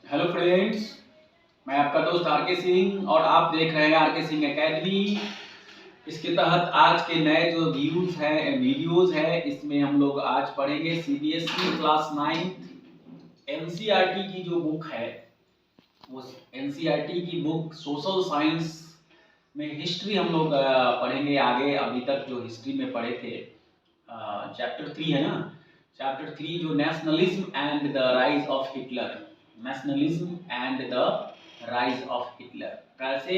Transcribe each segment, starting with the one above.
Hello friends, मैं आपका दोस्त आर के सिंह और आप देख रहे हैं आर के सिंह एकेडमी। इसके तहत आज के नए जो व्यूज हैं वीडियोस हैं, इसमें हम लोग आज पढ़ेंगे सीबीएसई क्लास 9 एनसीईआरटी की जो बुक है, वो एनसीईआरटी की बुक सोशल साइंस में हिस्ट्री हम लोग पढ़ेंगे आगे। अभी तक जो हिस्ट्री में पढ़े थे चैप्टर 3 है ना, चैप्टर 3 जो nationalism and the rise of Hitler, nationalism and the rise of Hitler, कैसे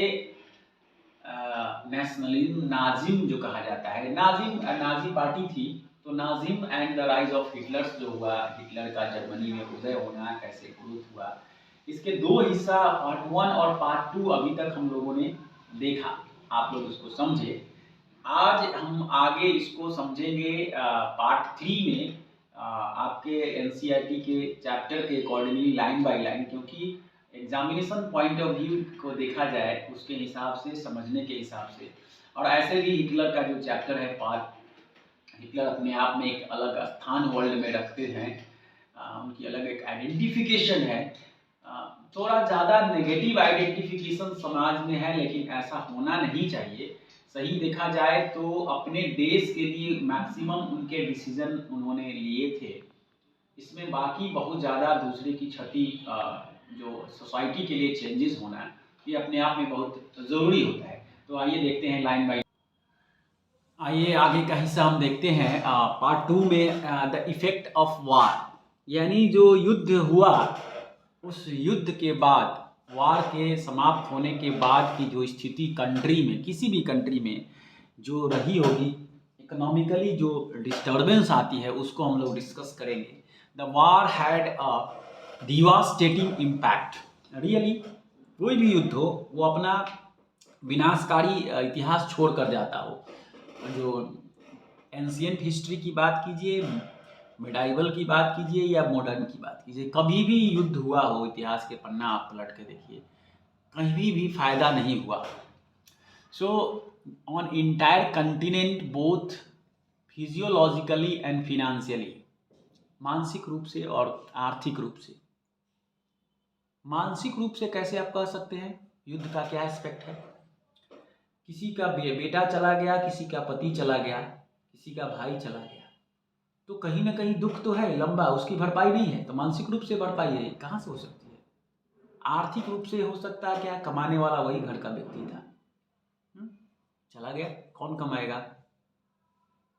नेशनलिज्म नाजिम जो कहा जाता है, नाजी पार्टी थी, तो Nazim and the rise of Hitler जो हुआ, हिटलर का जर्मनी में उदय होना, कैसे ग्रोथ हुआ, इसके दो हिस्सा पार्ट 1 और पार्ट 2 अभी तक हम लोगों ने देखा। आप लोग इसको समझे। आज हम आगे इसको समझेंगे पार्ट 3 में आपके एनसीईआरटी के चैप्टर के अकॉर्डिंगली लाइन बाय लाइन, क्योंकि एग्जामिनेशन पॉइंट ऑफ व्यू को देखा जाए उसके हिसाब से, समझने के हिसाब से। और ऐसे भी हिटलर का जो चैप्टर है पार्ट, हिटलर अपने आप में एक अलग स्थान वर्ल्ड में रखते हैं, उनकी अलग एक आइडेंटिफिकेशन है। थोड़ा ज़्यादा नेगेटिव आइडेंटिफिकेशन समाज में है, लेकिन ऐसा होना नहीं चाहिए। सही देखा जाए तो अपने देश के लिए मैक्सिमम उनके डिसीजन उन्होंने लिए थे। इसमें बाकी बहुत ज़्यादा दूसरे की क्षति, जो सोसाइटी के लिए चेंजेस होना, ये अपने आप में बहुत ज़रूरी होता है। तो आइए देखते हैं लाइन बाय। आइए आगे का हिस्सा हम देखते हैं। पार्ट 2 में द इफेक्ट ऑफ वार, यानी जो युद्ध हुआ, उस युद्ध के बाद, वार के समाप्त होने के बाद की जो स्थिति कंट्री में, किसी भी कंट्री में जो रही होगी, इकोनॉमिकली जो डिस्टर्बेंस आती है, उसको हम लोग डिस्कस करेंगे। The war had a devastating impact. Really कोई भी युद्ध हो वो अपना विनाशकारी इतिहास छोड़ कर जाता हो। जो एंशियंट हिस्ट्री की बात कीजिए, मिडाइवल की बात कीजिए या मॉडर्न की बात कीजिए, कभी भी युद्ध हुआ हो, इतिहास के पन्ना आप पलट के देखिए, कहीं भी फायदा नहीं हुआ। So on entire continent, both physiologically and financially, मानसिक रूप से और आर्थिक रूप से। मानसिक रूप से कैसे आप कह सकते हैं युद्ध का क्या एस्पेक्ट है? किसी का बेटा चला गया, किसी का पति चला गया, किसी का भाई चला गया, तो कहीं ना कहीं दुख तो है लंबा, उसकी भरपाई नहीं है, तो मानसिक रूप से भरपाई है कहाँ से हो सकती है? आर्थिक रूप से हो सकता है क्या? कमाने वाला वही घर का व्यक्ति था, चला गया, कौन कमाएगा?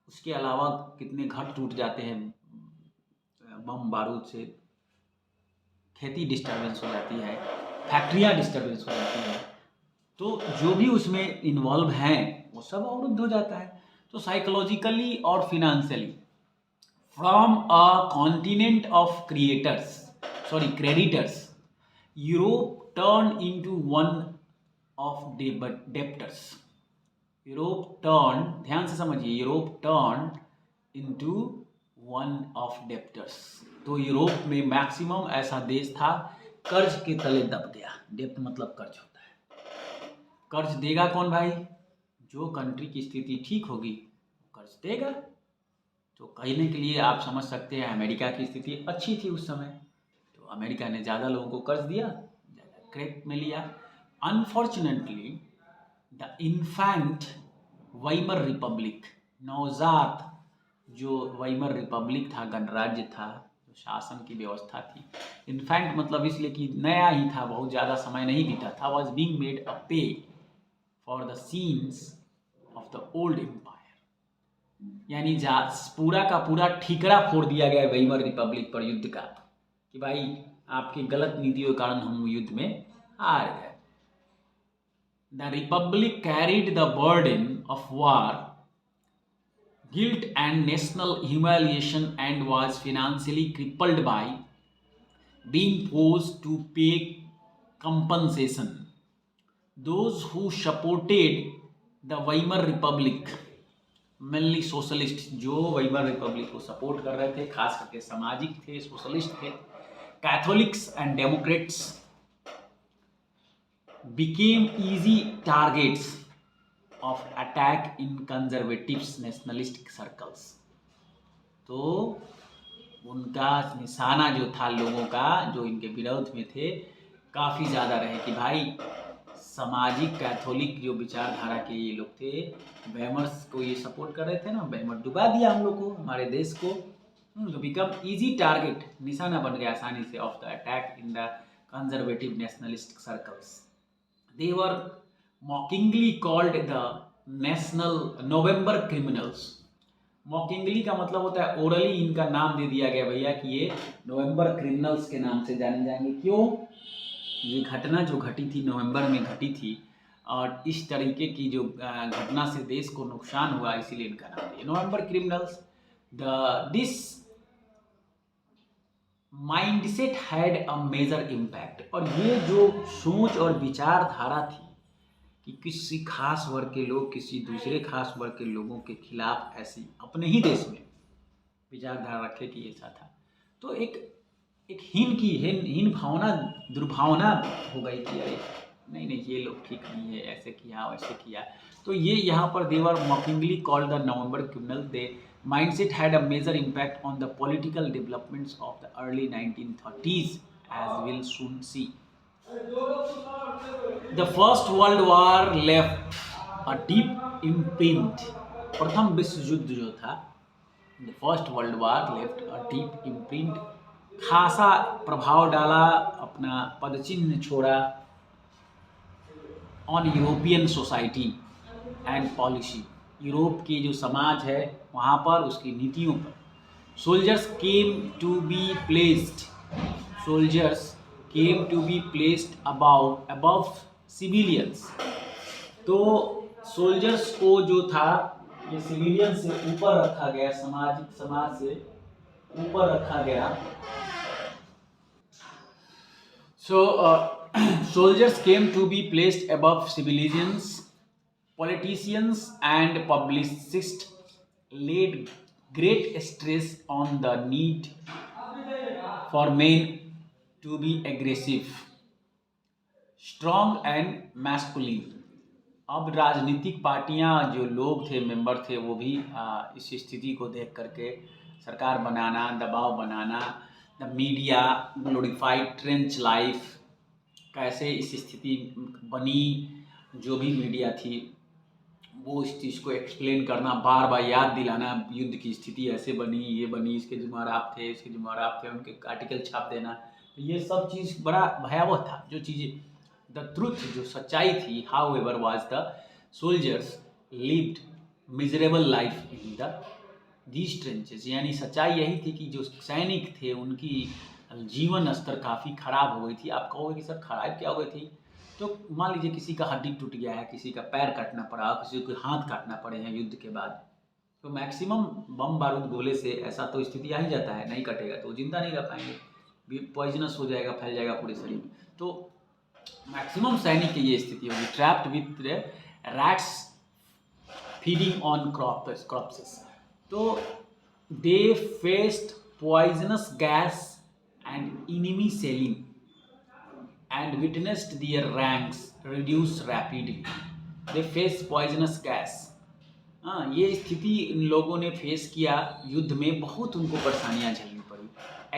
उसके अलावा कितने घर टूट जाते हैं बम बारूद से, खेती डिस्टर्बेंस हो जाती है, फैक्ट्रियाँ डिस्टर्बेंस हो जाती है, तो जो भी उसमें इन्वॉल्व हैं वो सब अवरुद्ध हो जाता है। तो साइकोलॉजिकली और financially, from a continent of creditors, Europe turn into one of debtors. Europe turn, ध्यान से समझिए, Europe turn into one of debtors. तो यूरोप में मैक्सिमम ऐसा देश था कर्ज के तले दब गया। डेप्ट मतलब कर्ज होता है। कर्ज देगा कौन भाई? जो कंट्री की स्थिति ठीक होगी कर्ज देगा। तो कहने के लिए आप समझ सकते हैं अमेरिका की स्थिति अच्छी थी उस समय, तो अमेरिका ने ज़्यादा लोगों को कर्ज दिया, ज़्यादा क्रेडिट में लिया। Unfortunately the infant Weimar Republic, नवजात जो वाइमर रिपब्लिक था, गणराज्य था, जो शासन की व्यवस्था थी, इन्फेंट मतलब इसलिए कि नया ही था, बहुत ज़्यादा समय नहीं बीता था, was being made a pay for the sins of the old empire. यानी पूरा का पूरा ठीकरा फोड़ दिया गया वेइमर रिपब्लिक पर युद्ध का, कि भाई आपकी गलत नीतियों के कारण हम युद्ध में हार गए। The republic carried the burden of war, guilt and national humiliation and was financially crippled by being forced to pay compensation. Those who supported the Weimar Republic, mainly socialist, जो वेइमर रिपब्लिक को support कर रहे थे, खास करके सामाजिक थे, socialist थे, Catholics and Democrats, became easy targets of attack in conservatives nationalist circles. तो उनका निशाना जो था लोगों का जो इनके विरोध में थे काफ़ी ज़्यादा रहे कि भाई सामाजिक कैथोलिक जो विचारधारा के ये लोग थे, बैमर्स को ये सपोर्ट कर रहे थे ना, बैमर डुबा दिया हम लोग को, हमारे देश को, तो बिकम इजी टारगेट, निशाना बन गया आसानी से of the attack in the conservative nationalist circles. They were mockingly called the national November criminals. Mockingly का मतलब होता है ओरली इनका नाम दे दिया गया भैया कि ये नवंबर क्रिमिनल्स के नाम से जाने जाएंगे। क्यों? ये घटना जो घटी थी नवंबर में घटी थी और इस तरीके की जो घटना से देश को नुकसान हुआ, इसीलिए इनका नाम दिया November criminals. This mindset had a major impact. और ये जो सोच और विचारधारा थी कि किसी खास वर्ग के लोग किसी दूसरे खास वर्ग के लोगों के खिलाफ ऐसी अपने ही देश में विचारधारा रखे कि ऐसा था, तो एक हीन भावना, दुर्भावना हो गई कि अरे नहीं ये लोग ठीक नहीं है, ऐसे किया वैसे किया। तो ये यहाँ पर they were mockingly called the November criminal. They mindset had a major impact on the political developments of the early 1930s, as we'll soon see. The First World War left a deep imprint. प्रथम विश्व युद्ध जो था, The First World War left a deep imprint, खासा प्रभाव डाला, अपना पदचिन्ह छोड़ा on European society and policy. Europe की जो समाज है वहाँ पर, उसकी नीतियों पर। Soldiers came to be placed above civilians. तो सोल्जर्स को जो था ये सिविलियन से ऊपर रखा गया, समाज से ऊपर रखा गया। Soldiers came to be placed above civilians. Politicians and publicists laid great stress on the need for men to be aggressive, strong and masculine. अब राजनीतिक पार्टियां, जो लोग थे, मेंबर थे, वो भी इस स्थिति को देख करके सरकार बनाना, दबाव बनाना, the media glorified trench life, कैसे इस स्थिति बनी, जो भी मीडिया थी वो इस चीज़ को एक्सप्लेन करना, बार बार याद दिलाना, युद्ध की स्थिति ऐसे बनी, ये बनी, इसके जिम्मेदार आप थे, इसके जिम्मेदार आप थे, उनके आर्टिकल छाप देना। तो ये सब चीज़ बड़ा भयावह था। जो चीज़ें द ट्रुथ, जो सच्चाई थी, how ever was the soldiers lived miserable life in the these trenches. यानी सच्चाई यही थी कि जो सैनिक थे उनकी जीवन स्तर काफ़ी खराब हो गई थी। आप कहोगे कि सर खराब क्या हो गई थी? तो मान लीजिए किसी का हड्डी टूट गया है, किसी का पैर काटना पड़ा, किसी को हाथ काटना पड़े हैं युद्ध के बाद, तो मैक्सिमम बम बारूद गोले से ऐसा तो स्थिति आ ही जाता है, नहीं कटेगा तो जिंदा नहीं रह पाएंगे, पॉइजनस हो जाएगा, फैल जाएगा पूरे शरीर में। तो मैक्सिमम सैनिक की ये स्थिति होगी, trapped with rats feeding on corpses. तो they faced poisonous gas and enemy shelling and witnessed their ranks reduce rapidly. They faced poisonous gas. ये स्थिति इन लोगों ने फेस किया युद्ध में, बहुत उनको परेशानियां झेलनी पड़ी।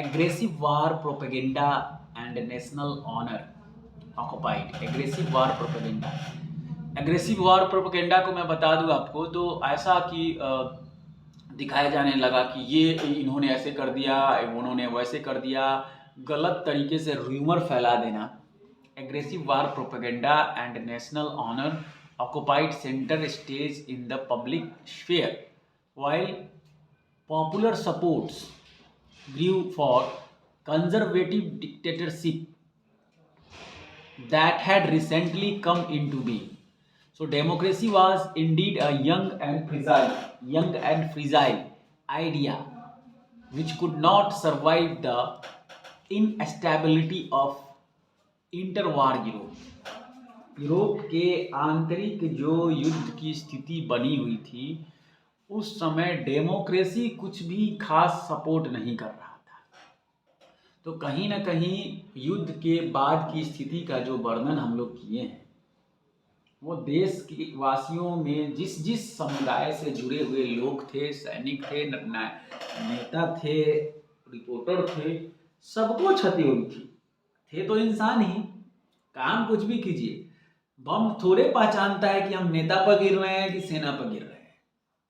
Aggressive war propaganda and national honour occupied. Aggressive war propaganda को मैं बता दूं आपको, तो ऐसा कि दिखाया जाने लगा कि ये इन्होंने ऐसे कर दिया, उन्होंने वैसे कर दिया, गलत तरीके से र्यूमर फैला देना। Aggressive war propaganda and national honour occupied centre stage in the public sphere, while popular supports grew for conservative dictatorship that had recently come into being. So democracy was indeed a young and fragile idea which could not survive the instability of interwar Europe. Europe के आंतरिक जो युद्ध की स्थिति बनी हुई थी, उस समय डेमोक्रेसी कुछ भी खास सपोर्ट नहीं कर रहा था। तो कहीं ना कहीं युद्ध के बाद की स्थिति का जो वर्णन हम लोग किए हैं, वो देश के वासियों में जिस समुदाय से जुड़े हुए लोग थे, सैनिक थे, नेता थे, रिपोर्टर थे, सबको क्षति हुई थी। थे तो इंसान ही, काम कुछ भी कीजिए, बम थोड़े पहचानता है कि हम नेता पर गिर रहे हैं कि सेना पर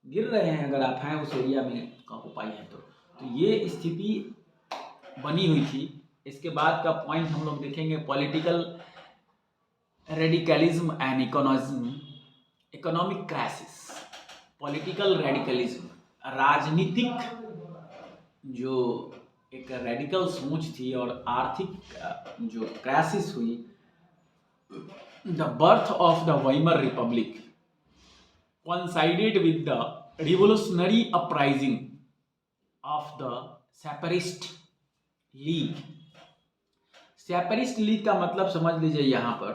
गिर रहे हैं अगर आप हैं उस एरिया में का उपाय है तो ये स्थिति बनी हुई थी। इसके बाद का पॉइंट हम लोग देखेंगे political radicalism and economic crisis. Political radicalism, राजनीतिक जो एक रेडिकल सोच थी और आर्थिक जो क्राइसिस हुई। The birth of the Weimar Republic coincided with the revolutionary uprising of the Spartacist league. Spartacist league का मतलब समझ लीजिए यहाँ पर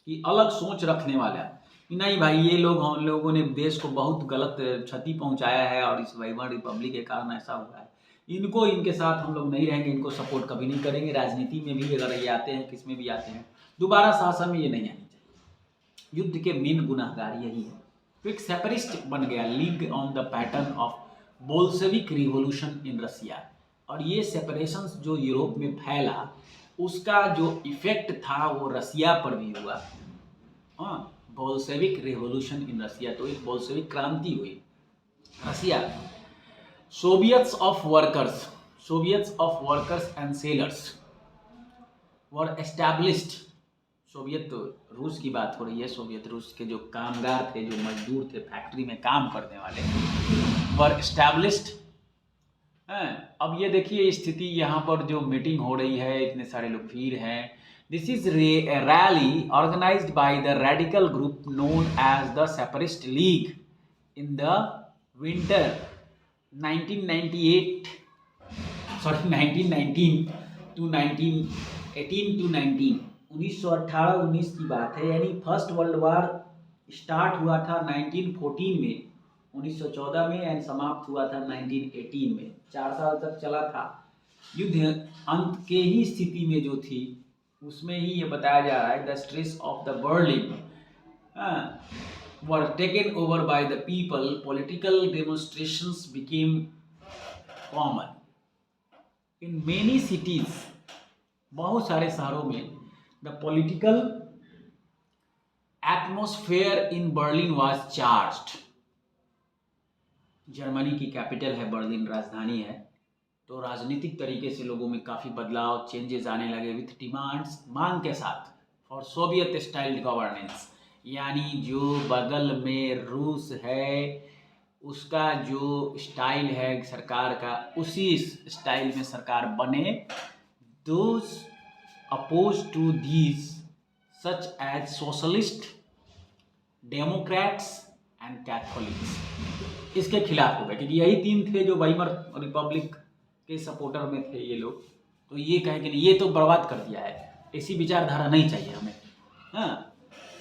कि अलग सोच रखने वाला कि नहीं भाई ये लोग हम लोगों ने देश को बहुत गलत क्षति पहुंचाया है और इस वाइमर रिपब्लिक के कारण ऐसा हुआ है, इनको इनके साथ हम लोग नहीं रहेंगे, इनको सपोर्ट कभी नहीं करेंगे। राजनीति में भी अगर ये आते हैं, किस में भी आते हैं, दोबारा शासन में ये नहीं आनी चाहिए। युद्ध के मेन गुनाहगार यही है। तो एक सेपरिस्ट बन गया league on the pattern of Bolshevik revolution in Russia. और ये सेपरेशन जो यूरोप में फैला उसका जो इफेक्ट था वो रसिया पर भी हुआ। हाँ, बोल्शेविक रिवॉल्यूशन इन रसिया, तो एक बोल्शेविक क्रांति हुई Russia. Soviets of workers and sailors were established. Soviet रूस की बात हो रही है। सोवियत रूस के जो कामगार थे, जो मजदूर थे, फैक्ट्री में काम करने वाले, वर एस्टैब्लिश्ड। अब ये देखिए स्थिति, यहाँ पर जो मीटिंग हो रही है, इतने सारे लोग भीड़ हैं। This is rally organised by the radical group known as the Spartacist league in the winter 1919 to 1918 1918-19 की बात है। यानी फर्स्ट वर्ल्ड वार स्टार्ट हुआ था 1914 में, 1914 में, एंड समाप्त हुआ था 1918 में। 4 साल तक चला था। युद्ध अंत के ही स्थिति में जो थी उसमें ही ये बताया जा रहा है the stress of the Berlin were taken over by the people, political demonstrations became common in many cities. बहुत सारे शहरों में the political atmosphere in Berlin was charged. Germany की कैपिटल है बर्लिन, राजधानी है, तो राजनीतिक तरीके से लोगों में काफ़ी बदलाव, चेंजेस आने लगे विथ डिमांड्स, मांग के साथ, फॉर सोवियत स्टाइल्ड गवर्नेंस। यानी जो बगल में रूस है उसका जो स्टाइल है सरकार का, उसी स्टाइल में सरकार बने। Those opposed to these such as socialist, Democrats and Catholics इसके खिलाफ हो गए, क्योंकि यही 3 थे जो वाइमर रिपब्लिक के सपोर्टर में थे ये लोग। तो ये कहे कि नहीं, ये तो बर्बाद कर दिया है, ऐसी विचारधारा नहीं चाहिए हमें। हाँ,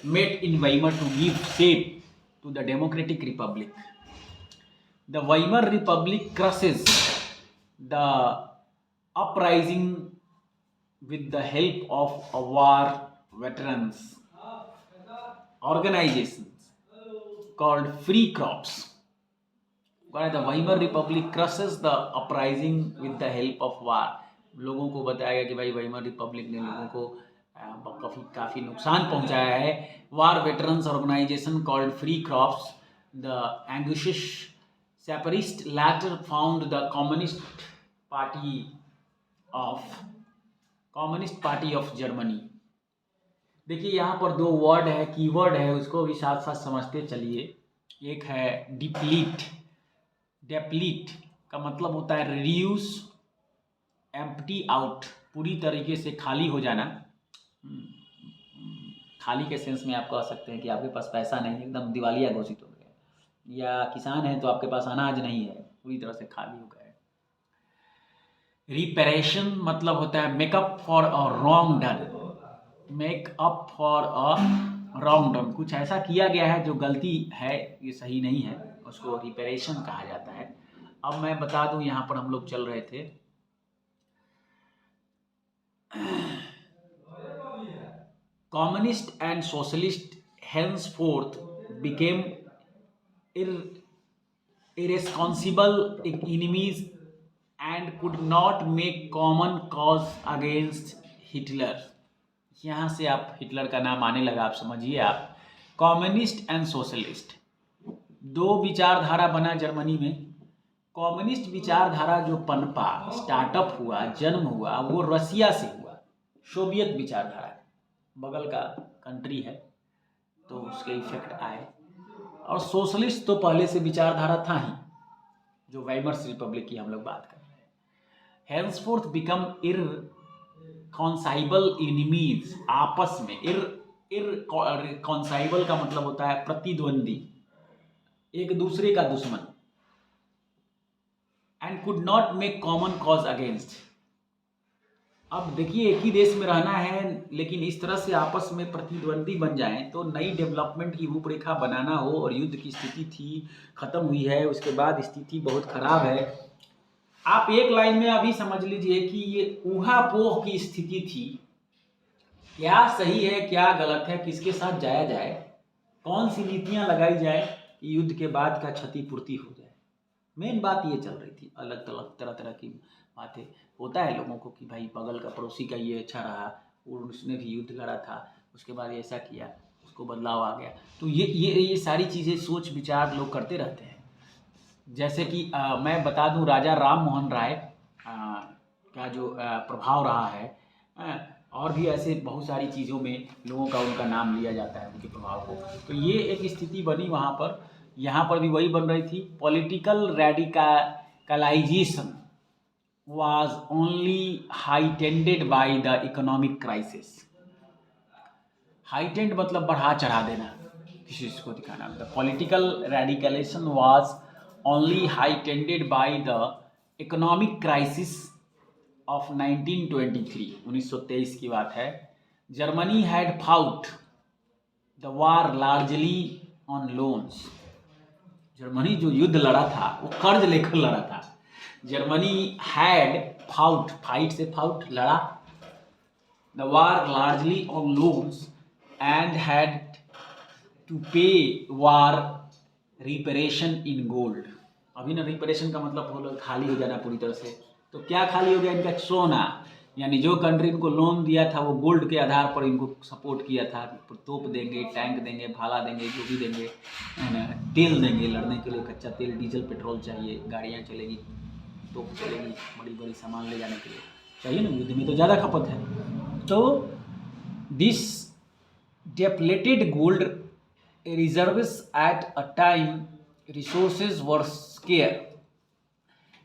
met in Weimar to give shape to the democratic republic. The Weimar republic crushes the uprising with the help of a war veterans organizations called Free Crops. The Weimar Republic crushes the uprising with the help of war. लोगों को बताया गया कि भाई Weimar Republic ने लोगों को काफ़ी नुकसान पहुंचाया है। War veterans organisation called free corps, the anguished Spartacist later found the communist party of Germany. देखिए यहाँ पर 2 वर्ड है, कीवर्ड है, उसको भी साथ साथ समझते चलिए। एक है डिप्लीट। डेप्लीट का मतलब होता है रिड्यूस, एम्प्टी आउट, पूरी तरीके से खाली हो जाना। खाली के सेंस में आप कह सकते हैं कि आपके पास पैसा नहीं, एकदम दिवालिया घोषित हो गया, या किसान है तो आपके पास अनाज नहीं है, पूरी तरह से खाली हो गए। रिपेरेशन मतलब होता है makeup for a wrong done, makeup for a wrong done, कुछ ऐसा किया गया है जो गलती है, ये सही नहीं है, उसको रिपेरेशन कहा जाता है। अब मैं बता दूं, यहाँ पर हम लोग चल रहे थे communist and socialist henceforth became irresponsible enemies and could not make common cause against Hitler. यहाँ से आप हिटलर का नाम आने लगा, आप समझिए। आप कम्युनिस्ट एंड सोशलिस्ट दो विचारधारा बना जर्मनी में। कम्युनिस्ट विचारधारा जो पनपा, स्टार्टअप हुआ, जन्म हुआ, वो रसिया से हुआ। सोवियत विचारधारा, बगल का कंट्री है तो उसके इफेक्ट आए। और सोशलिस्ट तो पहले से विचारधारा था ही, जो वाइमर्स रिपब्लिक की हम लोग बात कर रहे हैं। हेंसफोर्थ बिकम इरकॉन्साइबल एनिमीज, आपस में। इरकॉन्साइबल का मतलब होता है प्रतिद्वंदी, एक दूसरे का दुश्मन। And could not make common cause against. अब देखिए, एक ही देश में रहना है, लेकिन इस तरह से आपस में प्रतिद्वंदी बन जाएं तो नई डेवलपमेंट की रूपरेखा बनाना हो, और युद्ध की स्थिति थी, खत्म हुई है, उसके बाद स्थिति बहुत खराब है। आप एक लाइन में अभी समझ लीजिए कि ये ऊहापोह की स्थिति थी। क्या सही है, क्या गलत है, किसके साथ जाया जाए, कौन सी नीतियां लगाई जाए कि युद्ध के बाद का क्षतिपूर्ति हो जाए। मेन बात ये चल रही थी। अलग अलग तरह तरह की बातें होता है लोगों को कि भाई बगल का पड़ोसी का ये अच्छा रहा और उसने भी युद्ध लड़ा था, उसके बाद ऐसा किया, उसको बदलाव आ गया। तो ये सारी चीज़ें सोच विचार लोग करते रहते हैं। जैसे कि मैं बता दूं, राजा राम मोहन राय का जो प्रभाव रहा है, और भी ऐसे बहुत सारी चीज़ों में लोगों का उनका नाम लिया जाता है, उनके प्रभाव को। तो ये एक स्थिति बनी वहाँ पर। यहाँ पर भी वही बन रही थी। Political radicalisation was only heightened by the economic crisis। heightened मतलब बढ़ा चढ़ा देना, किसी चीज़ को दिखाना। The political radicalization was only heightened by the economic crisis of 1923। 1923 की बात है। Germany had fought the war largely on loans। Germany जो युद्ध लड़ा था वो कर्ज लेकर लड़ा था। जर्मनी हैड फाउट, फाइट से फाउट, लड़ा, the war largely on loans and had to pay war reparation in gold. अभी ना रिपेरेशन का मतलब खाली हो जाना पूरी तरह से। तो क्या खाली हो गया? इनका सोना। यानी जो कंट्री इनको लोन दिया था वो गोल्ड के आधार पर इनको सपोर्ट किया था। तोप देंगे, टैंक देंगे, भाला देंगे, जो भी देंगे, तेल देंगे लड़ने के लिए, कच्चा तेल, डीजल, पेट्रोल चाहिए, गाड़ियाँ चलेगी, तोप चलेगी, बड़ी बड़ी सामान ले जाने के लिए चाहिए ना, युद्ध में तो ज़्यादा खपत है। तो this depleted gold reserves at a time resources were scarce.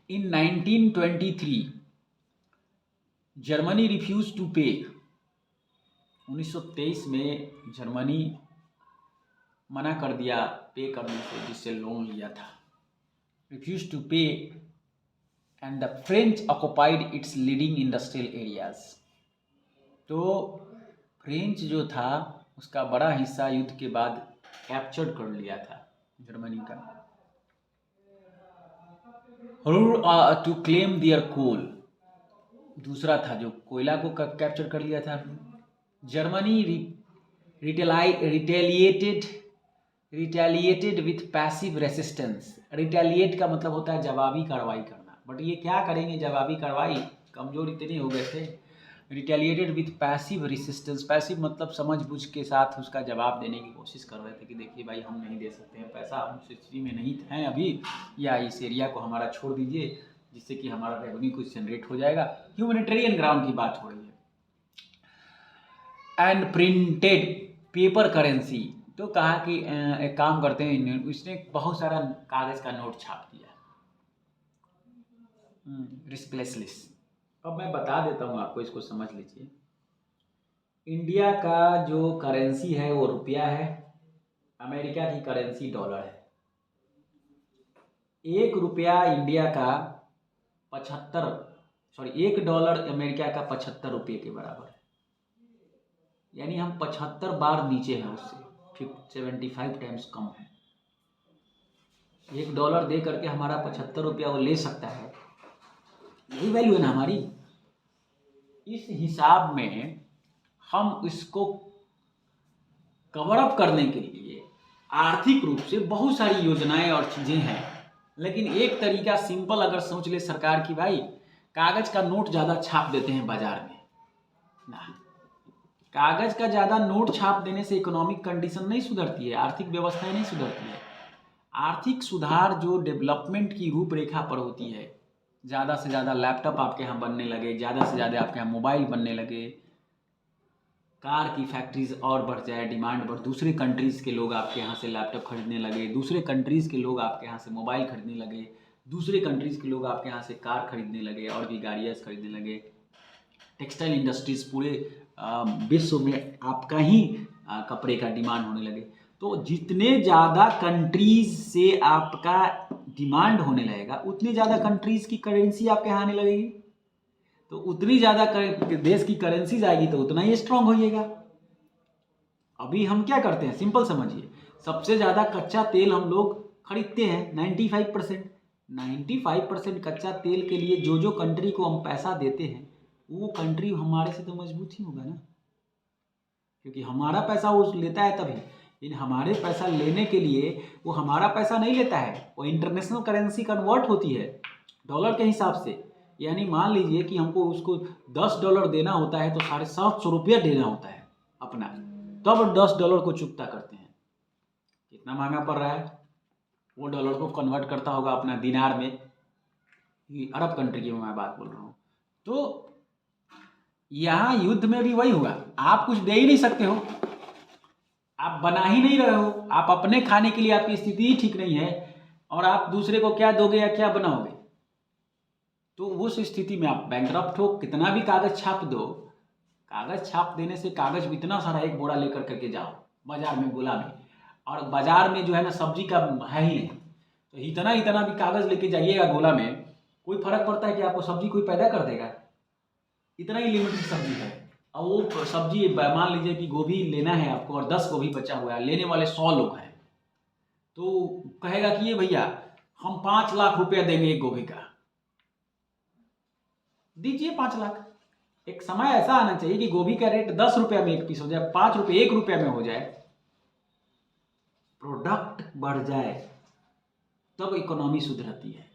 In 1923 Germany refuse to pay. 1923 में जर्मनी मना कर दिया पे करने से, जिससे लोन लिया था। रिफ्यूज टू पे and the French occupied it's leading industrial areas. तो फ्रेंच जो था उसका बड़ा हिस्सा युद्ध के बाद कैप्चर कर लिया था जर्मनी का। टू क्लेम दियर कोल, दूसरा था जो कोयला को कैप्चर कर लिया था। Germany retaliated with passive resistance. Retaliate का मतलब होता है जवाबी कार्रवाई करना, बट ये क्या करेंगे जवाबी कार्रवाई, कमजोर इतने हो गए थे। Retaliated with passive resistance, passive मतलब समझबूझ के साथ उसका जवाब देने की कोशिश कर रहे थे कि देखिए भाई हम नहीं दे सकते हैं पैसा, हम उस स्थिति में नहीं हैं अभी, या इस एरिया को हमारा छोड़ दीजिए जिससे कि हमारा रेवेन्यू कुछ जनरेट हो जाएगा। ह्यूमैनिटेरियन ग्राउंड की बात हो रही है। एंड प्रिंटेड पेपर करेंसी, तो कहा कि एक काम करते हैं, उसने बहुत सारा कागज़ का नोट छाप दिया, रिप्लेसलेस। अब मैं बता देता हूँ आपको, इसको समझ लीजिए। इंडिया का जो करेंसी है वो रुपया है, अमेरिका की करेंसी डॉलर है। 1 रुपया इंडिया का 1 डॉलर अमेरिका का 75 रुपये के बराबर है। यानी हम 75 बार नीचे हैं उससे, 75 टाइम्स कम है। 1 डॉलर दे करके हमारा 75 रुपया वो ले सकता है, यही वैल्यू है ना हमारी। इस हिसाब में हम इसको कवर अप करने के लिए आर्थिक रूप से बहुत सारी योजनाएं और चीज़ें हैं लेकिन एक तरीका सिंपल अगर सोच ले सरकार की, भाई कागज का नोट ज़्यादा छाप देते हैं बाजार में ना, कागज का ज़्यादा नोट छाप देने से इकोनॉमिक कंडीशन नहीं सुधरती है, आर्थिक व्यवस्थाएं नहीं सुधरती है। आर्थिक सुधार जो डेवलपमेंट की रूपरेखा पर होती है, ज़्यादा से ज़्यादा लैपटॉप आपके यहाँ बनने लगे, ज़्यादा से ज़्यादा आपके यहाँ मोबाइल बनने लगे, कार की फैक्ट्रीज और बढ़ जाए, डिमांड बढ़, दूसरे कंट्रीज़ के लोग आपके यहाँ से लैपटॉप खरीदने लगे, दूसरे कंट्रीज़ के लोग आपके यहाँ से मोबाइल खरीदने लगे, दूसरे कंट्रीज़ के लोग आपके यहाँ से कार खरीदने लगे और भी गाड़ियाँ खरीदने लगे, टेक्सटाइल इंडस्ट्रीज़ पूरे विश्व में आपका ही कपड़े का डिमांड होने लगे। तो जितने ज़्यादा कंट्रीज़ से आपका डिमांड होने लगेगा उतनी ज़्यादा कंट्रीज़ की करेंसी आपके यहाँ आने लगेगी, तो उतनी ज़्यादा देश की करेंसी जाएगी तो उतना ही स्ट्रांग होइएगा। अभी हम क्या करते हैं, सिंपल समझिए, सबसे ज़्यादा कच्चा तेल हम लोग खरीदते हैं 95% कच्चा तेल के लिए जो कंट्री को हम पैसा देते हैं वो कंट्री हमारे से तो मजबूत ही होगा ना, क्योंकि हमारा पैसा वो लेता है तभी। इन हमारे पैसा लेने के लिए वो हमारा पैसा नहीं लेता है, वो इंटरनेशनल करेंसी कन्वर्ट होती है डॉलर के हिसाब से। यानी मान लीजिए कि हमको उसको $10 देना होता है तो ₹750 देना होता है अपना, तब $10 को चुकता करते हैं। कितना महंगा पड़ रहा है, वो डॉलर को कन्वर्ट करता होगा अपना दिनार में, अरब कंट्री की मैं बात बोल रहा हूँ। तो यहाँ युद्ध में भी वही होगा, आप कुछ दे ही नहीं सकते हो, आप बना ही नहीं रहे हो, आप अपने खाने के लिए आपकी स्थिति ही ठीक नहीं है और आप दूसरे को क्या दोगे या क्या बनाओगे। तो उस स्थिति में आप बैंकरप्ट हो, कितना भी कागज छाप दो, कागज छाप देने से कागज इतना सारा एक बोरा लेकर करके जाओ बाजार में, गोला में, और बाजार में जो है ना सब्जी का है ही नहीं, तो इतना इतना भी कागज लेके जाइएगा गोला में, कोई फर्क पड़ता है कि आपको सब्जी कोई पैदा कर देगा, इतना ही लिमिटेड सब्जी है। और वो सब्जी मान लीजिए कि गोभी लेना है आपको और 10 गोभी बचा हुआ है, लेने वाले 100 लोग हैं, तो कहेगा कि ये भैया हम 5 लाख रुपया देंगे एक गोभी का, दीजिए 5 लाख। एक समय ऐसा आना चाहिए कि गोभी का रेट 10 रुपया में एक पीस हो जाए, 5 रुपये 1 रुपया में हो जाए, प्रोडक्ट बढ़ जाए, तब इकोनॉमी सुधरती है,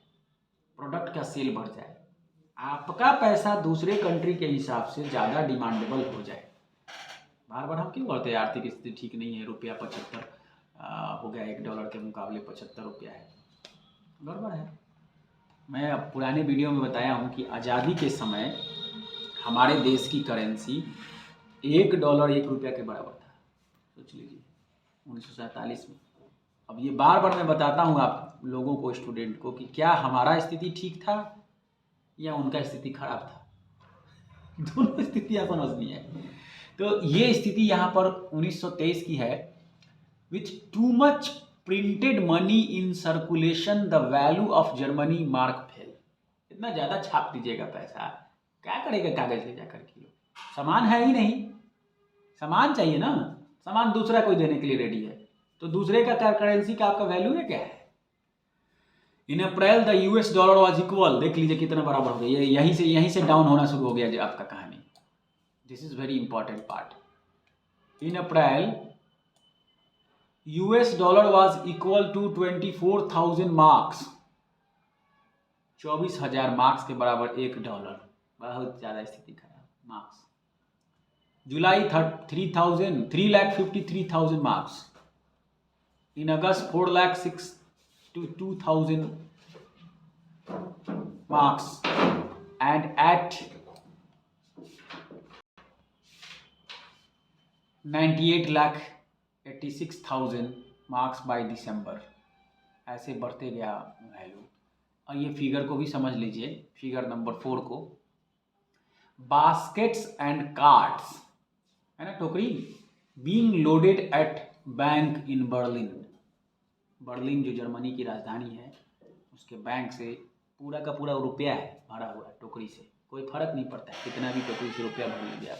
प्रोडक्ट का सेल बढ़ जाए, आपका पैसा दूसरे कंट्री के हिसाब से ज़्यादा डिमांडेबल हो जाए। बार बार हम क्यों करते हैं, आर्थिक स्थिति ठीक नहीं है, रुपया 75 हो गया, $1 के मुकाबले 75 रुपया है, गड़बड़ है। मैं अब पुराने वीडियो में बताया हूँ कि आज़ादी के समय हमारे देश की करेंसी $1 1 रुपया के बराबर था, सोच लीजिए 1947 में। अब ये बार बार मैं बताता हूँ आप लोगों को, स्टूडेंट को, कि क्या हमारा स्थिति ठीक था या उनका स्थिति खराब था, दोनों स्थितियाँ समझनी है। तो ये स्थिति यहाँ पर 1923 की है। With too much printed money in circulation the value of Germany mark fail. इतना ज़्यादा छाप दीजिएगा पैसा, क्या करेगा कागज ले जाकर के, सामान है ही नहीं, सामान चाहिए ना, सामान दूसरा कोई देने के लिए रेडी है, तो दूसरे का करेंसी का आपका वैल्यू है क्या है। In April the US dollar was equal, देख लीजिए कितना बराबर हो गया, यहीं से डाउन होना शुरू हो गया जो आपका कहानी। This is very important part. In April US dollar was equal to 24,000 marks, 24,000 marks के बराबर $1, बहुत ज़्यादा स्थिति खराब। Marks July 3,53,000 marks. In August 4,62,000 marks, and at 98,86,000 marks by December। ऐसे बढ़ते गया वैल्यू। और ये फिगर को भी समझ लीजिए, फिगर नंबर 4 को, बास्केट्स एंड कार्ट्स है ना, टोकरी, being loaded at bank in Berlin. Berlin जो जर्मनी की राजधानी है, उसके बैंक से पूरा का पूरा रुपया है भरा हुआ है टोकरी से, कोई फर्क नहीं पड़ता है कितना भी टोकरी से रुपया भर लीजिए आप।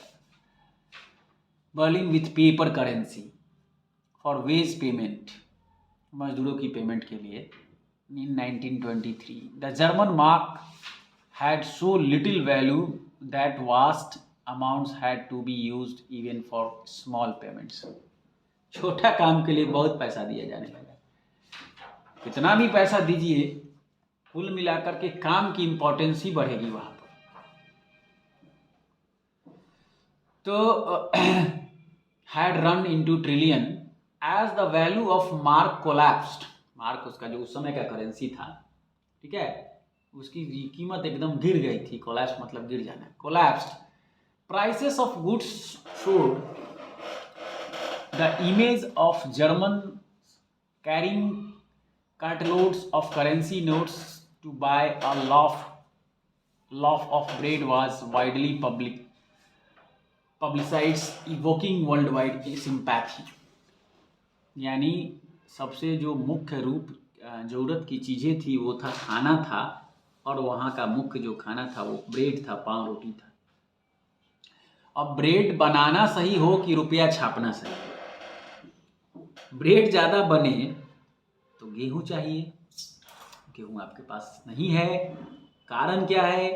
Berlin with paper currency for wage payment, मजदूरों की पेमेंट के लिए। In 1923 the German mark had so little value that vast amounts had to be used even for small payments. छोटा काम के लिए बहुत पैसा दिया जाने लगा, कितना भी पैसा दीजिए कुल मिलाकर के काम की इम्पोर्टेंस ही बढ़ेगी वहाँ पर। तो had run into trillion as the value of mark collapsed. Mark उसका जो उस समय का करेंसी था, ठीक है, उसकी कीमत एकदम गिर गई थी। कोलैप्स मतलब गिर जाना। Collapsed prices of goods showed the image of German carrying cartloads of currency notes to buy a loaf of bread was widely publicized, evoking worldwide sympathy। यानी सबसे जो मुख्य रूप ज़रूरत की चीज़ें थी वो था खाना था, और वहाँ का मुख्य जो खाना था वो ब्रेड था, पाव रोटी था। अब ब्रेड बनाना सही हो कि रुपया छापना सही। ब्रेड ज़्यादा बने तो गेहूं चाहिए, गेहूं आपके पास नहीं है। कारण क्या है?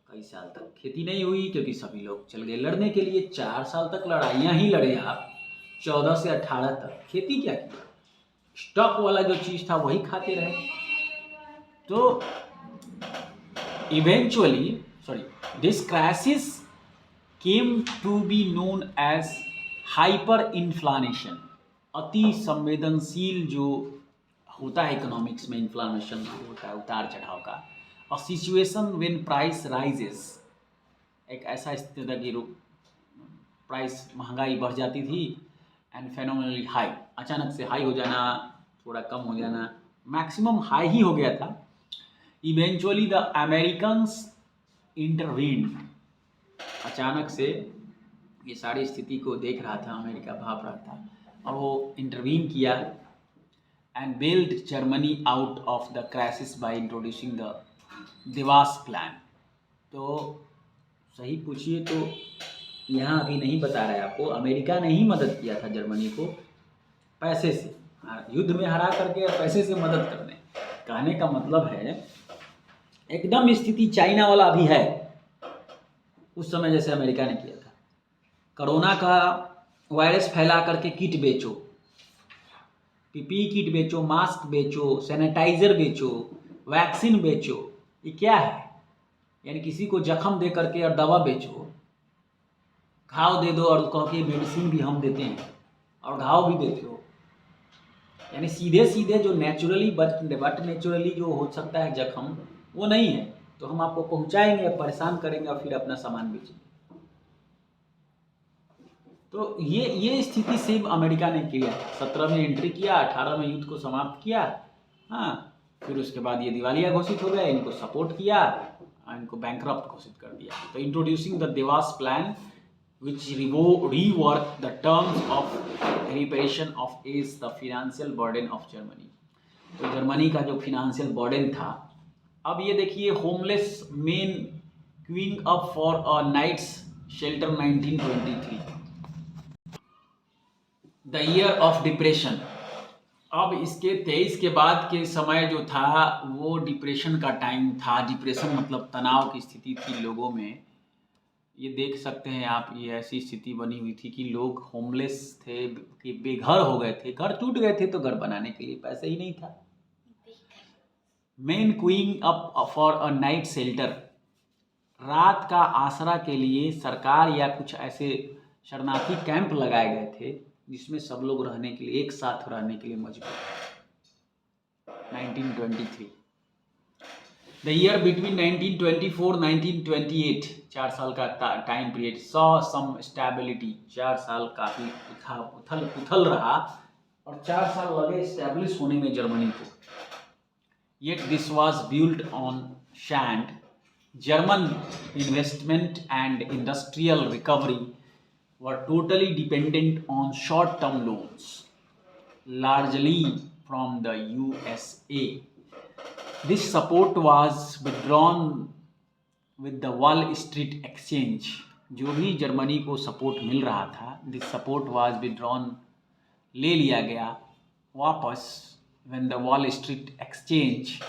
कई साल तक खेती नहीं हुई क्योंकि सभी लोग चल गए लड़ने के लिए। 4 साल तक लड़ाइयाँ ही लड़े आप, 14 से 18 तक। खेती क्या किया? स्टॉक वाला जो चीज़ था वही खाते रहे। तो eventually this crisis came to be known as hyper inflation. अति संवेदनशील जो होता है इकोनॉमिक्स में, इन्फ्लेशन होता है उतार चढ़ाव का। और सिचुएशन व्हेन प्राइस राइजेस, एक ऐसा स्थिति था कि प्राइस महंगाई बढ़ जाती थी। एंड फेनोमेनली हाई, अचानक से हाई हो जाना, थोड़ा कम हो जाना, मैक्सिमम हाई ही हो गया था। Eventually the Americans intervened. अचानक से ये सारी स्थिति को देख रहा था अमेरिका, भाप रहा था, और वो इंटरवीन किया and bailed Germany out of the crisis by introducing the Dewas plan. तो सही पूछिए तो यहाँ अभी नहीं बता रहा है आपको, अमेरिका ने ही मदद किया था जर्मनी को पैसे से, युद्ध में हरा करके पैसे से मदद करने। कहने का मतलब है एकदम स्थिति चाइना वाला भी है उस समय, जैसे अमेरिका ने किया था। कोरोना का वायरस फैला करके किट बेचो, पीपी किट बेचो, मास्क बेचो, सैनिटाइजर बेचो, वैक्सीन बेचो। ये क्या है? यानी किसी को जख्म दे करके और दवा बेचो, घाव दे दो और कहो कि मेडिसिन भी हम देते हैं और घाव भी देते हो। यानी सीधे सीधे जो नेचुरली बट नेचुरली जो हो सकता है जख्म, वो नहीं है, तो हम आपको पहुंचाएंगे, परेशान करेंगे और फिर अपना सामान बेचेंगे। तो ये स्थिति सिर्फ अमेरिका ने किया। 17 में एंट्री किया, 18 में युद्ध को समाप्त किया, हाँ, फिर उसके बाद ये दिवालिया घोषित हो गया, इनको सपोर्ट किया, इनको बैंकरप्ट घोषित कर दिया। तो introducing the Dewas plan which rework the terms of reparation of is the financial burden of Germany। तो जर्मनी का जो फिनेंशियल बर्डन था, अब ये देखिए, homeless men queuing up for a night's shelter 1923, the year of depression. अब इसके 23 के बाद के समय जो था वो डिप्रेशन का टाइम था। डिप्रेशन मतलब तनाव की स्थिति थी लोगों में। ये देख सकते हैं आप, ये ऐसी स्थिति बनी हुई थी कि लोग होमलेस थे, कि बेघर हो गए थे, घर टूट गए थे तो घर बनाने के लिए पैसे ही नहीं था। Main queuing up for a night shelter, रात का आसरा के लिए सरकार या कुछ ऐसे शरणार्थी कैंप लगाए गए थे जिसमें सब लोग रहने के लिए, एक साथ रहने के लिए मजबूर। 1923, द ईयर बिटवीन 1924-1928, 4 साल का time period saw some stability. 4 साल काफ़ी उथल रहा और 4 साल लगे स्टैब्लिश होने में जर्मनी को। Yet this was built on शैंड। German investment and industrial recovery were totally dependent on short-term loans, largely from the USA. This support was withdrawn with the Wall Street Exchange। जो भी Germany को support मिल रहा था, this support was withdrawn, ले लिया गया वापस, when the Wall Street Exchange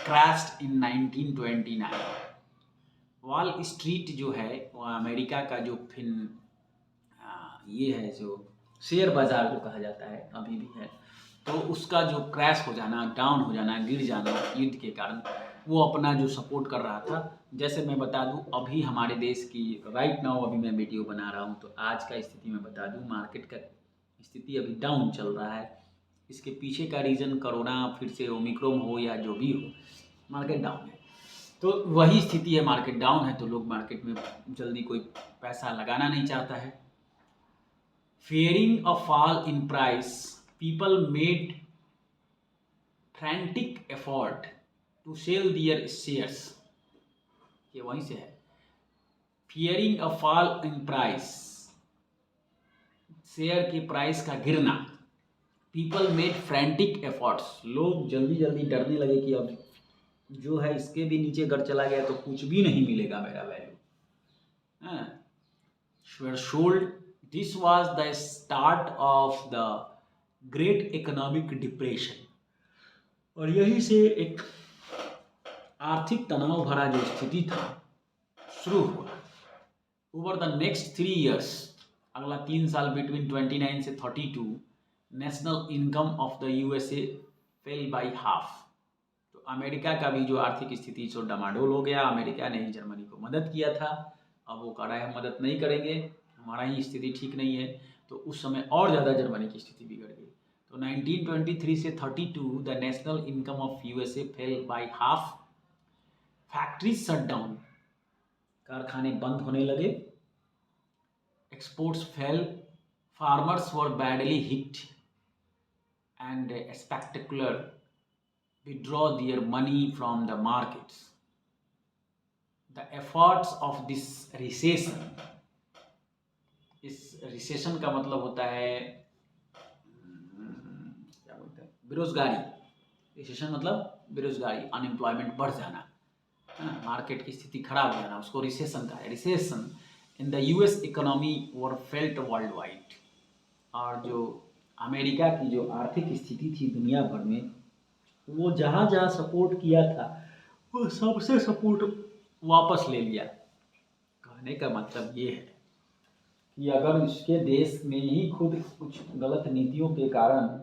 crashed in 1929। Wall street जो है वो अमेरिका का जो ये है, जो शेयर बाज़ार जो कहा जाता है, अभी भी है, तो उसका जो क्रैश हो जाना, डाउन हो जाना, गिर जाना युद्ध के कारण, वो अपना जो सपोर्ट कर रहा था। जैसे मैं बता दूं, अभी हमारे देश की राइट नाउ अभी मैं वीडियो बना रहा हूं, तो आज का स्थिति मैं बता दूं, मार्केट का स्थिति अभी डाउन चल रहा है। इसके पीछे का रीज़न कोरोना, फिर से ओमिक्रॉन हो या जो भी हो, मार्केट डाउन है। तो वही स्थिति है, मार्केट डाउन है, तो लोग मार्केट में जल्दी कोई पैसा लगाना नहीं चाहता है। Fearing a fall in price, people made frantic effort to sell their shares. ये वहीं से है। Fearing a fall in price, share की प्राइस का गिरना। People made frantic efforts, लोग जल्दी जल्दी डरने लगे कि अब जो है इसके भी नीचे अगर चला गया तो कुछ भी नहीं मिलेगा मेरा value. were sold. This was the start of the Great Economic Depression. और यही से एक आर्थिक तनाव भरा जो स्थिति था शुरू हुआ। ओवर द नेक्स्ट 3 years, अगला 3 साल बिटवीन 29 से 32, national income of the USA fail by half. तो अमेरिका का भी जो आर्थिक स्थिति जो डमाडोल हो गया। अमेरिका ने ही जर्मनी को मदद किया था, अब वो कह रहा है हम मदद नहीं करेंगे, हमारा ही स्थिति ठीक नहीं है। तो उस समय और ज़्यादा जर्मनी की स्थिति बिगड़ गई। तो 1923 से 32 the national income of USA fail by half. Factories shut down, कारखाने बंद होने लगे। Exports fail, farmers were badly hit and spectacular withdraw their money from the markets. The efforts of this recession, इस रिसेशन का मतलब होता है क्या बोलते हैं, बेरोजगारी। रिसेशन मतलब बेरोजगारी, अनएम्प्लॉयमेंट बढ़ जाना, मार्केट की स्थिति खराब हो जाना, उसको रिसेशन का है। Recession in the US economy were felt world wide. और जो अमेरिका की जो आर्थिक स्थिति थी दुनिया भर में, वो जहाँ जहाँ सपोर्ट किया था वो सबसे सपोर्ट वापस ले लिया। कहने का मतलब ये है कि अगर इसके देश में ही खुद कुछ गलत नीतियों के कारण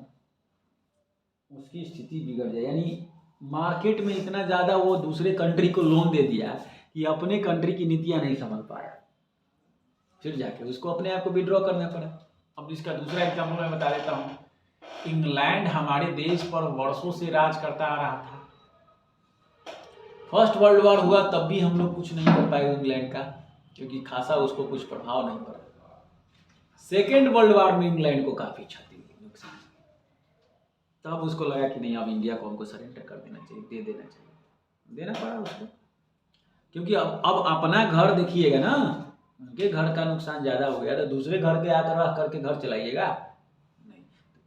उसकी स्थिति बिगड़ जाए, यानी मार्केट में इतना ज़्यादा वो दूसरे कंट्री को लोन दे दिया कि अपने कंट्री की नीतियाँ नहीं समझ पाया, फिर जाके उसको अपने आप को विड्रॉ करना पड़ा। अब इसका दूसरा एग्जाम्पल मैं बता देता हूँ। इंग्लैंड हमारे देश पर वर्षों से राज करता आ रहा था। फर्स्ट वर्ल्ड वॉर हुआ तब भी हम लोग कुछ नहीं कर पाए इंग्लैंड का, क्योंकि खासा उसको कुछ प्रभाव नहीं पड़ा। सेकेंड वर्ल्ड वॉर में इंग्लैंड को काफ़ी क्षति हुई, नुकसान। तब उसको लगा कि नहीं, अब इंडिया को हमको सरेंडर कर देना चाहिए, दे देना चाहिए। देना पड़ा उसको, क्योंकि अब अपना घर देखिएगा ना, उनके घर का नुकसान ज़्यादा हो गया तो दूसरे घर के आकर रह करके घर चलाइएगा नहीं।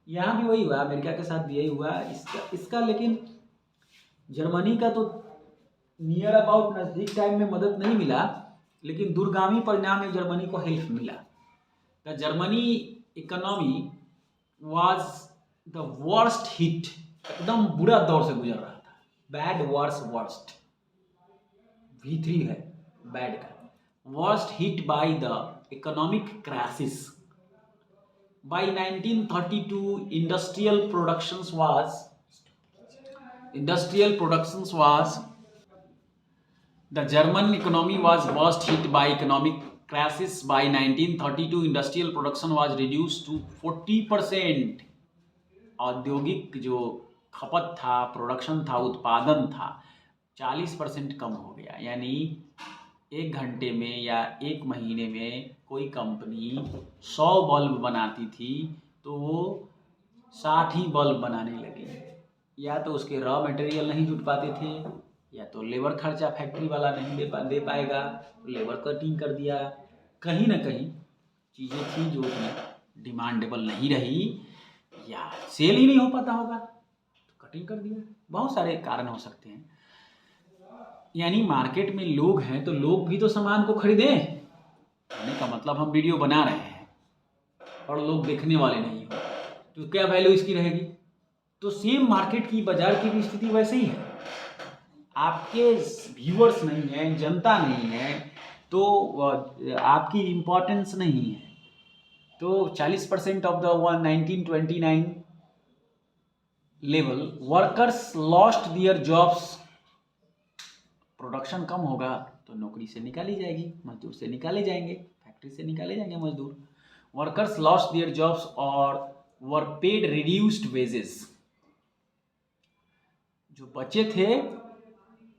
यहाँ भी वही हुआ, अमेरिका के साथ भी यही हुआ। इसका लेकिन जर्मनी का तो नियर अबाउट नज़दीक टाइम में मदद नहीं मिला, लेकिन दूरगामी परिणाम में जर्मनी को हेल्प मिला। The Germany economy was the worst hit, एकदम बुरा दौर से गुजर रहा था। बैड वर्स वर्स्ट, V3 है बैड का। Worst hit by the economic crisis. By 1932 industrial productions was the German economy was worst hit by economic crisis. By 1932 industrial production was reduced to 40%. औद्योगिक जो खपत था, प्रोडक्शन था, उत्पादन था, 40% कम हो गया। यानी 1 घंटे में या 1 महीने में कोई कंपनी 100 बल्ब बनाती थी तो वो 60 ही बल्ब बनाने लगी। या तो उसके रॉ मटेरियल नहीं जुट पाते थे, या तो लेबर खर्चा फैक्ट्री वाला नहीं दे पाएगा, तो लेबर कटिंग कर दिया। कहीं ना कहीं चीज़ें थी जो डिमांडेबल नहीं रही, या सेल ही नहीं हो पाता होगा तो कटिंग कर दिया। बहुत सारे कारण हो सकते हैं। यानी मार्केट में लोग हैं तो लोग भी तो सामान को खरीदें। कहने का मतलब हम वीडियो बना रहे हैं और लोग देखने वाले नहीं हो तो क्या वैल्यू इसकी रहेगी। तो सेम मार्केट की, बाजार की भी स्थिति वैसे ही है। आपके व्यूअर्स नहीं हैं, जनता नहीं है, तो आपकी इम्पोर्टेंस नहीं है। तो 40% of the 1929 level workers lost their jobs, production कम होगा तो नौकरी से निकाली जाएगी, मजदूर से निकाले जाएंगे, फैक्ट्री से निकाले जाएंगे मजदूर। वर्कर्स लॉस्ट दियर जॉब्स और वर पेड रिड्यूस्ड वेजेस, जो बचे थे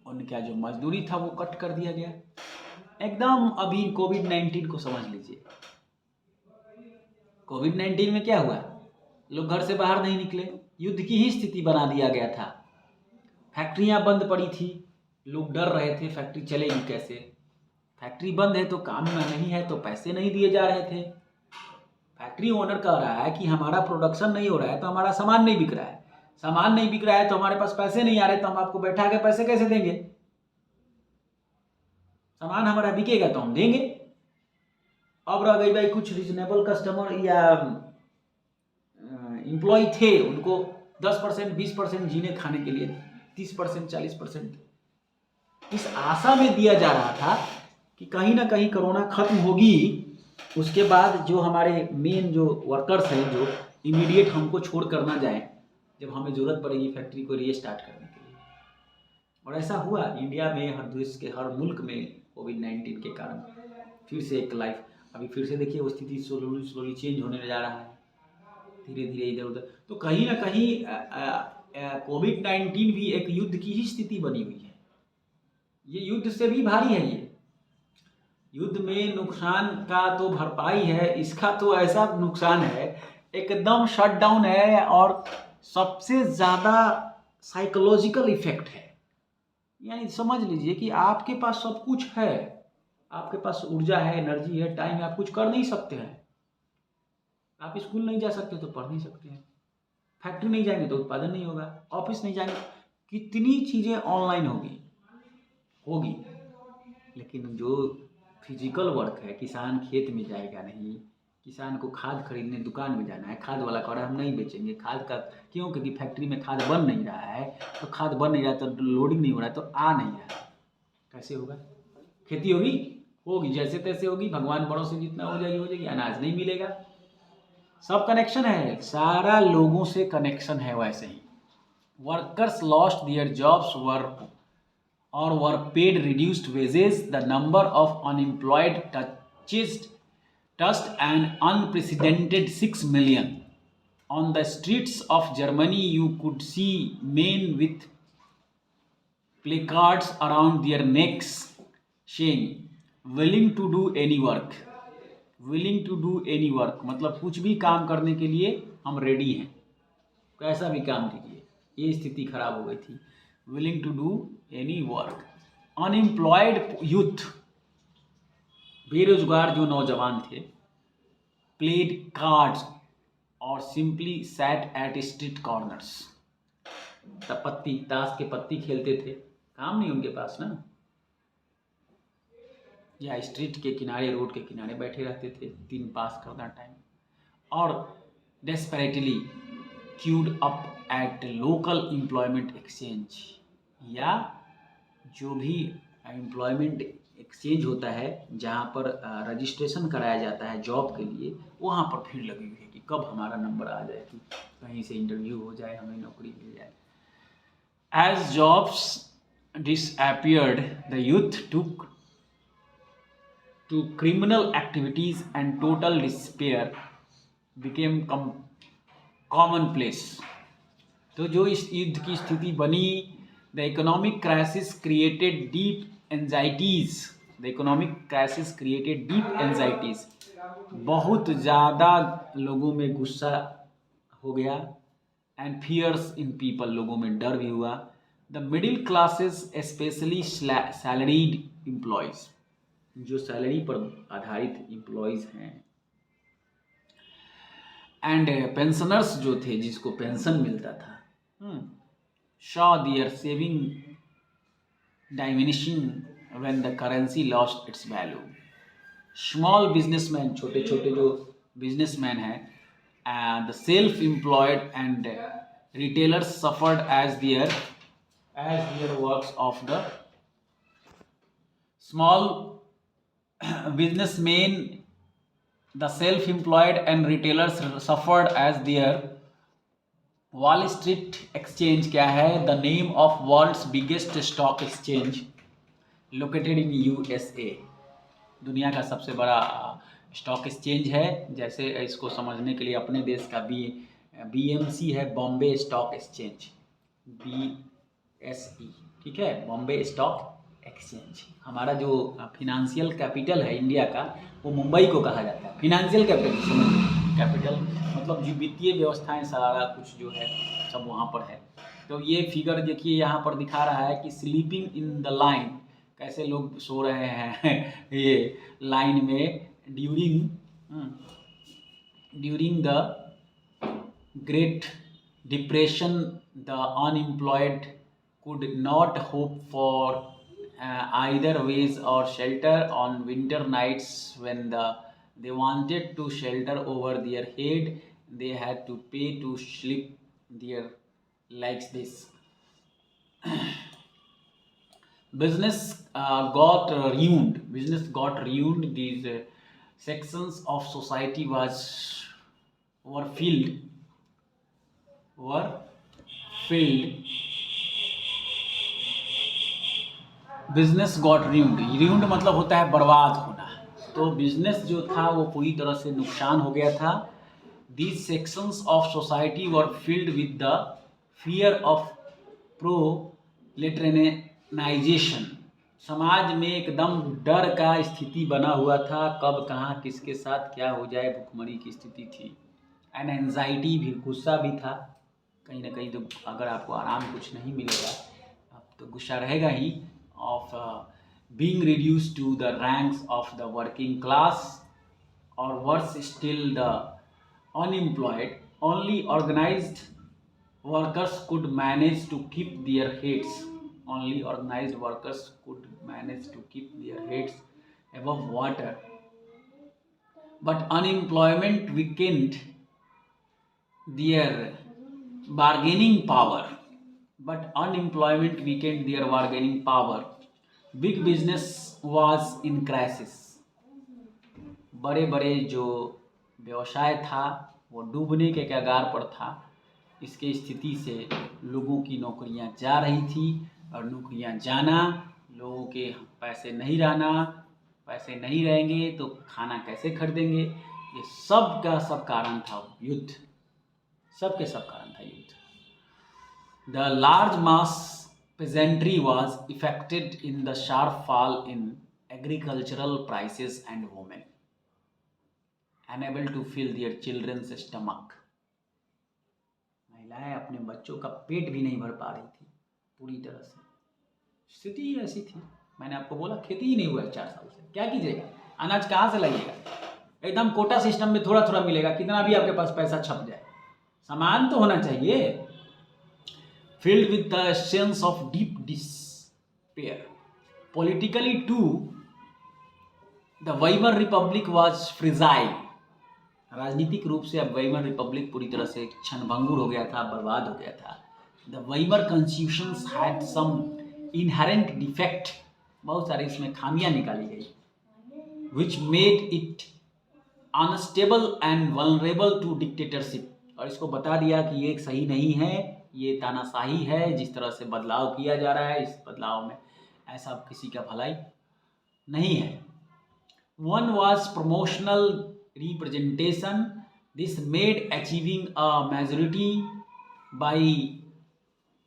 उनका जो मजदूरी था वो कट कर दिया गया। एकदम अभी कोविड-19 को समझ लीजिए। कोविड-19 में क्या हुआ, लोग घर से बाहर नहीं निकले, युद्ध की ही स्थिति बना दिया गया था। फैक्ट्रियां बंद पड़ी थी, लोग डर रहे थे फैक्ट्री चलेगी कैसे, फैक्ट्री बंद है तो काम में नहीं है तो पैसे नहीं दिए जा रहे थे। फैक्ट्री ओनर कह रहा है कि हमारा प्रोडक्शन नहीं हो रहा है तो हमारा सामान नहीं बिक रहा है, सामान नहीं बिक रहा है तो हमारे पास पैसे नहीं आ रहे, तो हम आपको बैठा के पैसे कैसे देंगे, सामान हमारा बिकेगा तो हम देंगे। अब रह गई भाई कुछ रीजनेबल कस्टमर या एम्प्लॉय थे, उनको 10% 20% जीने खाने के लिए 30% 40% इस आशा में दिया जा रहा था कि कहीं ना कहीं कोरोना खत्म होगी, उसके बाद जो हमारे मेन जो वर्कर्स हैं जो इमीडिएट हमको छोड़ कर ना जाए, जब हमें ज़रूरत पड़ेगी फैक्ट्री को रीस्टार्ट करने के लिए। और ऐसा हुआ इंडिया में, हर देश के हर मुल्क में कोविड-19 के कारण फिर से एक लाइफ, अभी फिर से देखिए वो स्थिति स्लोली चेंज होने जा रहा है धीरे धीरे इधर उधर। तो कहीं ना कहीं कोविड-19 भी एक युद्ध की ही स्थिति बनी हुई है, ये युद्ध से भी भारी है। ये युद्ध में नुकसान का तो भरपाई है, इसका तो ऐसा नुकसान है, एकदम शटडाउन है और सबसे ज़्यादा साइकोलॉजिकल इफेक्ट है। यानी समझ लीजिए कि आपके पास सब कुछ है, आपके पास ऊर्जा है, एनर्जी है, टाइम है, आप कुछ कर नहीं सकते हैं। आप स्कूल नहीं जा सकते तो पढ़ नहीं सकते हैं, फैक्ट्री नहीं जाएंगे तो उत्पादन नहीं होगा, ऑफिस नहीं जाएंगे, कितनी चीज़ें ऑनलाइन होगी, लेकिन जो फिजिकल वर्क है, किसान खेत में जाएगा नहीं, किसान को खाद खरीदने दुकान में जाना है, खाद वाला कह रहा है हम नहीं बेचेंगे खाद का, क्यों, क्योंकि फैक्ट्री में खाद बन नहीं रहा है, तो खाद बन नहीं रहा तो लोडिंग नहीं हो रहा है तो आ नहीं रहा, कैसे होगा, खेती होगी जैसे तैसे होगी, भगवान बड़ों से जितना हो जाएगी, अनाज नहीं मिलेगा। सब कनेक्शन है, सारा लोगों से कनेक्शन है। वैसे ही workers lost their jobs were paid reduced wages, the number of unemployed touched an unprecedented 6 million. On the streets of Germany, you could see men with placards around their necks saying, willing to do any work. willing to do any work मतलब कुछ भी काम करने के लिए हम ready हैं, कैसा भी काम कीजिए। ये स्थिति खराब हो गई थी। willing to do any work. Unemployed youth, बेरोजगार जो नौजवान थे, played cards और simply sat at street corners, ताश के पत्ती खेलते थे, काम नहीं उनके पास ना, या स्ट्रीट के किनारे, रोड के किनारे बैठे रहते थे दिन पास करना टाइम, और desperately cued up at local employment exchange, या जो भी एम्प्लॉयमेंट एक्सचेंज होता है जहाँ पर रजिस्ट्रेशन कराया जाता है जॉब के लिए, वहाँ पर भीड़ लगी हुई है कि कब हमारा नंबर आ जाए, कि कहीं से इंटरव्यू हो जाए, हमें नौकरी मिल जाए। As jobs disappeared, the youth took to criminal activities and total despair became commonplace। तो जो इस युद्ध की स्थिति बनी, the economic crisis created deep anxieties, the economic crisis created deep anxieties, बहुत ज़्यादा लोगों में गुस्सा हो गया, एंड फियर्स इन पीपल, लोगों में डर भी हुआ। The middle classes specially salaried employees, जो सैलरी पर आधारित एम्प्लॉयज़ हैं, एंड पेंशनर्स जो थे जिसको पेंशन मिलता था, saw their saving diminishing when the currency lost its value। Small businessman, छोटे छोटे जो बिजनेसमैन हैं, the self employed and retailers suffered as their works of the small businessmen, the self-employed and retailers suffered as their Wall Street exchange क्या है? The name of world's biggest stock exchange located in USA. दुनिया का सबसे बड़ा stock exchange है। जैसे इसको समझने के लिए अपने देश का बीएमसी है, बॉम्बे स्टॉक एक्सचेंज, बीएसई, ठीक है, बॉम्बे स्टॉक एक्सचेंज। हमारा जो फिनेंशियल कैपिटल है इंडिया का, वो मुंबई को कहा जाता है फिनेंशियल कैपिटल, मतलब जो वित्तीय व्यवस्थाएं सारा कुछ जो है सब वहाँ पर है। तो ये फिगर देखिए यहाँ पर दिखा रहा है कि स्लीपिंग इन द लाइन, कैसे लोग सो रहे हैं ये लाइन में during the great depression. The unemployed could not hope for either ways or shelter on winter nights when they wanted to shelter over their head. They had to pay to sleep their like this. Business got ruined. Business got ruined. These sections of society were filled business got ruined मतलब होता है बर्बाद होना। तो business जो था वो पूरी तरह से नुकसान हो गया था। These sections of society were filled with the fear of proletarianisation. समाज में एकदम डर का स्थिति बना हुआ था, कब कहाँ किसके साथ क्या हो जाए, भुखमरी की स्थिति थी। एंड एंजाइटी भी, गुस्सा भी था कहीं ना कहीं। तो अगर आपको आराम कुछ नहीं मिलेगा तो गुस्सा रहेगा ही। of being reduced to the ranks of the working class, or worse still the unemployed. Only organized workers could manage to keep their heads. Only organized workers could manage to keep their heads above water. But unemployment weakened their bargaining power. Big business was in crisis. बड़े बड़े जो व्यवसाय था वो डूबने के कगार पर था। इसके स्थिति से लोगों की नौकरियां जा रही थी, और नौकरियां जाना, लोगों के पैसे नहीं रहना, पैसे नहीं रहेंगे तो खाना कैसे खरीदेंगे, ये सब का सब कारण था युद्ध, सबके सब कारण था युद्ध। The large mass peasantry was affected in the sharp fall in agricultural prices and women unable to fill their children's stomach. महिलाएं अपने बच्चों का पेट भी नहीं भर पा रही थी पूरी तरह से, स्थिति ही ऐसी थी। मैंने आपको बोला खेती ही नहीं हुआ 4 साल से, क्या कीजिएगा, अनाज कहाँ से लाइएगा? एकदम कोटा सिस्टम में थोड़ा थोड़ा मिलेगा, कितना भी आपके पास पैसा छप जाए, सामान तो होना चाहिए। Filled with the sense of deep despair. Politically too, the Weimar Republic was fragile. राजनीतिक रूप से अब वेइमर रिपब्लिक पूरी तरह से क्षणभंगुर हो गया था, बर्बाद हो गया था। The Weimar constitutions had some inherent defect. बहुत सारी इसमें खामियां निकाली गई, which made it unstable and vulnerable to dictatorship. और इसको बता दिया कि ये सही नहीं है, ये तानाशाही है। जिस तरह से बदलाव किया जा रहा है, इस बदलाव में ऐसा किसी का भलाई नहीं है। One was proportional representation. This made achieving a majority by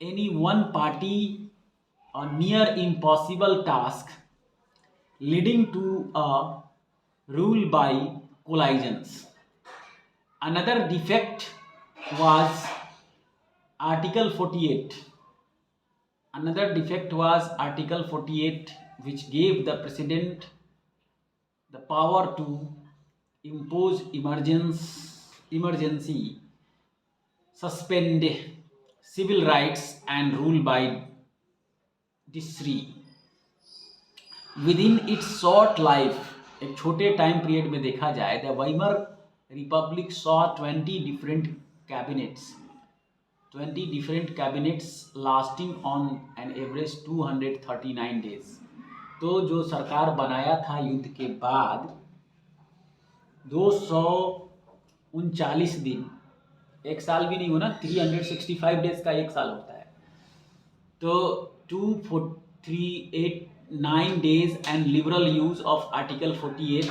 any one party a near impossible task, leading to a rule by coalitions. Another defect was Article 48. Which gave the president the power to impose emergency, suspend civil rights and rule by decree. Within its short life, एक छोटे time period में देखा जाए, the Weimar Republic saw 20 different cabinets lasting on an average 239 days. तो जो सरकार बनाया था युद्ध के बाद 239 दिन एक साल भी नहीं होना, 365 डेज का एक साल होता है। तो 2,4,3,8,9 days and liberal use of Article 48,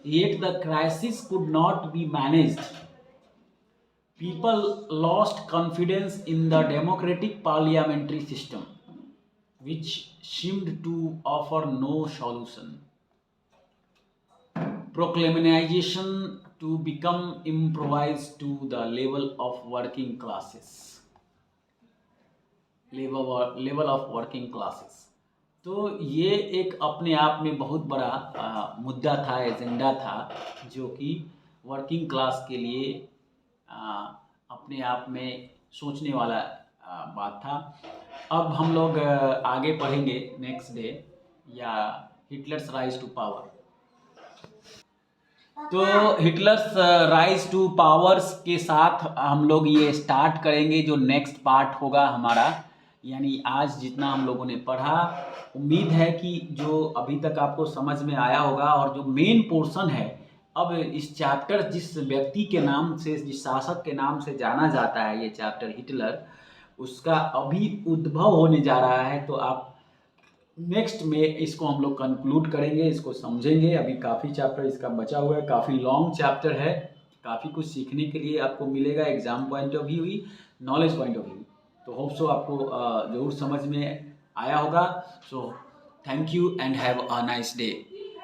yet the crisis could not be managed. People lost confidence in the democratic parliamentary system, which seemed to offer no solution. Proclamation to become improvised to the level of working classes. Level of working classes. तो ये एक अपने आप में बहुत बड़ा मुद्दा था, एजेंडा था, जो कि वर्किंग क्लास के लिए अपने आप में सोचने वाला बात था। अब हम लोग आगे पढ़ेंगे नेक्स्ट डे, या हिटलर्स राइज टू पावर। तो हिटलर्स राइज टू पावर्स के साथ हम लोग ये स्टार्ट करेंगे, जो नेक्स्ट पार्ट होगा हमारा। यानी आज जितना हम लोगों ने पढ़ा, उम्मीद है कि जो अभी तक आपको समझ में आया होगा। और जो मेन पोर्शन है, अब इस चैप्टर जिस व्यक्ति के नाम से, जिस शासक के नाम से जाना जाता है ये चैप्टर हिटलर, उसका अभी उद्भव होने जा रहा है। तो आप नेक्स्ट में इसको हम लोग कंक्लूड करेंगे, इसको समझेंगे। अभी काफ़ी चैप्टर इसका बचा हुआ है, काफ़ी लॉन्ग चैप्टर है, काफ़ी कुछ सीखने के लिए आपको मिलेगा exam point of view he, knowledge point of view. तो होप सो आपको ज़रूर समझ में आया होगा। So thank you and have a nice day.